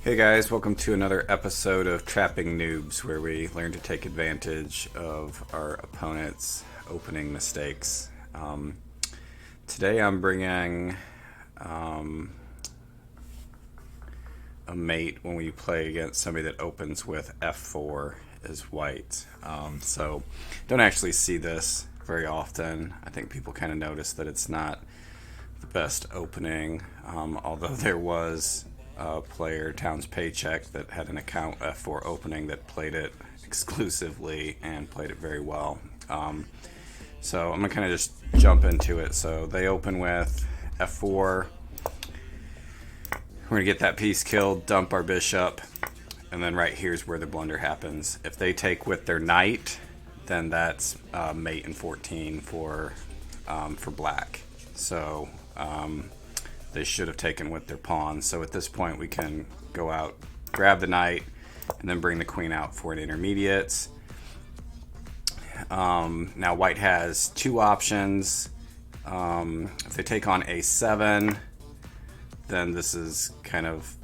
Hey guys, welcome to another episode of Trapping Noobs, where we learn to take advantage of our opponent's opening mistakes. Today I'm bringing a mate when we play against somebody that opens with f4 as white. So don't actually see this very often. I think people kind of notice that it's not the best opening, although there was a player, Towns Paycheck, that had an account f4 opening that played it exclusively and played it very well. So I'm going to kind of just jump into it. So they open with f4. We're going to get that piece killed, dump our bishop, and then right here's where the blunder happens. If they take with their knight, then that's mate and 14 for black. So they should have taken with their pawn. So at this point we can go out, grab the knight, and then bring the queen out for an intermediate. Now white has two options. If they take on a7, then this is kind of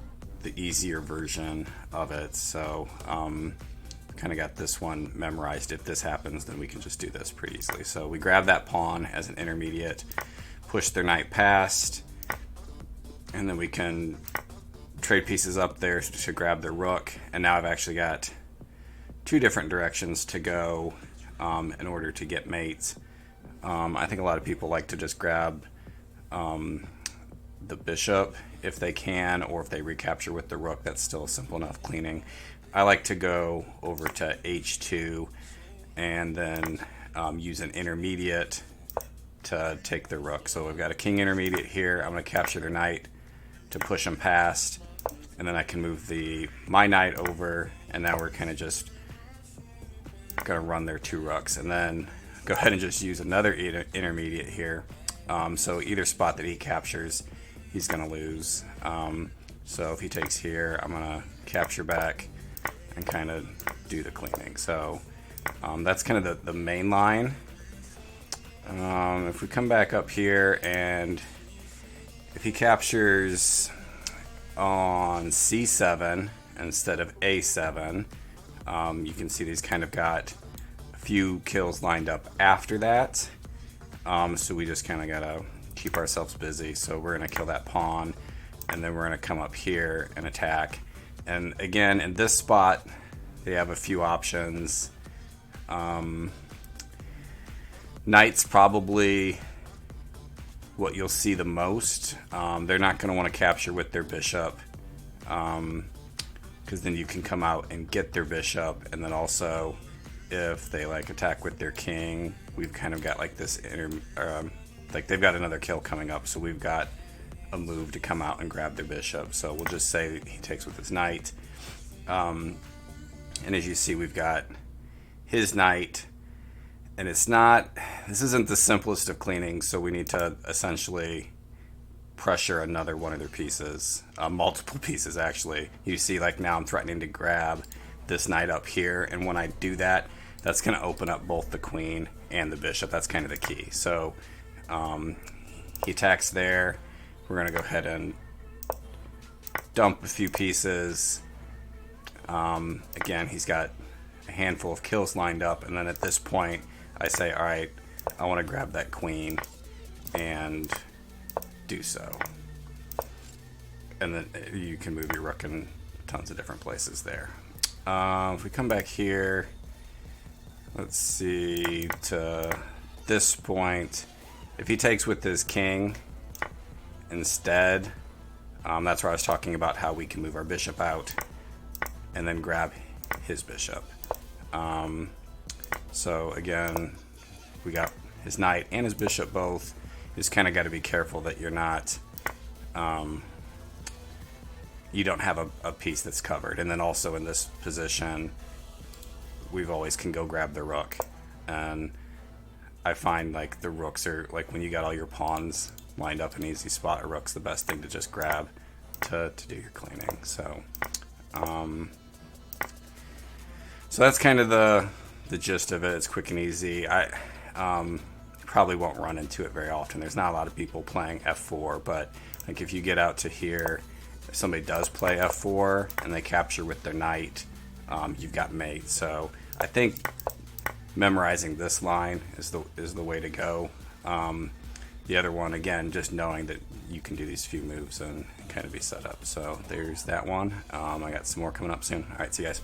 the easier version of it. So kind of got this one memorized. If this happens, then we can just do this pretty easily. So we grab that pawn as an intermediate, push their knight past, and then we can trade pieces up there to grab their rook. And now I've actually got two different directions to go in order to get mates. I think a lot of people like to just grab the bishop if they can, or if they recapture with the rook, that's still simple enough cleaning. I like to go over to h2 and then use an intermediate to take the rook. So we've got a king intermediate here. I'm going to capture their knight to push them past, and then I can move my knight over, and now we're kind of just going to run their two rooks, and then go ahead and just use another intermediate here. So either spot that he captures, he's going to lose. So if he takes here, I'm going to capture back and kind of do the cleaning. So that's kind of the main line. If we come back up here, and if he captures on c7 instead of a7, you can see he's kind of got a few kills lined up after that. So we just kind of gotta keep ourselves busy. So we're gonna kill that pawn, and then we're gonna come up here and attack. And again, in this spot, they have a few options. Knight's probably what you'll see the most. They're not going to want to capture with their bishop, because then you can come out and get their bishop. And then also, if they like attack with their king, we've kind of got like this like they've got another kill coming up, so we've got a move to come out and grab their bishop. So we'll just say he takes with his knight, and as you see, we've got his knight. And this isn't the simplest of cleanings, so we need to essentially pressure another one of their pieces, multiple pieces actually. You see, like now I'm threatening to grab this knight up here, and when I do that, that's going to open up both the queen and the bishop. That's kind of the key. So he attacks there. We're going to go ahead and dump a few pieces. Again, he's got a handful of kills lined up, and then at this point I say, all right, I want to grab that queen and do so. And then you can move your rook in tons of different places there. If we come back here, let's see, to this point, if he takes with his king instead, that's where I was talking about how we can move our bishop out and then grab his bishop. So again, we got his knight and his bishop both. You just kind of got to be careful that you're not, you don't have a piece that's covered. And then also in this position, we've always can go grab the rook. And I find like the rooks are, like when you got all your pawns lined up in an easy spot, a rook's the best thing to just grab to do your cleaning. So, so that's kind of the gist of it. It's quick and easy. I probably won't run into it very often. There's not a lot of people playing f4, but like if you get out to here, if somebody does play f4 and they capture with their knight, you've got mate. So I think memorizing this line is the way to go. The other one, again, just knowing that you can do these few moves and kind of be set up. So there's that one. I got some more coming up soon. All right, see you guys.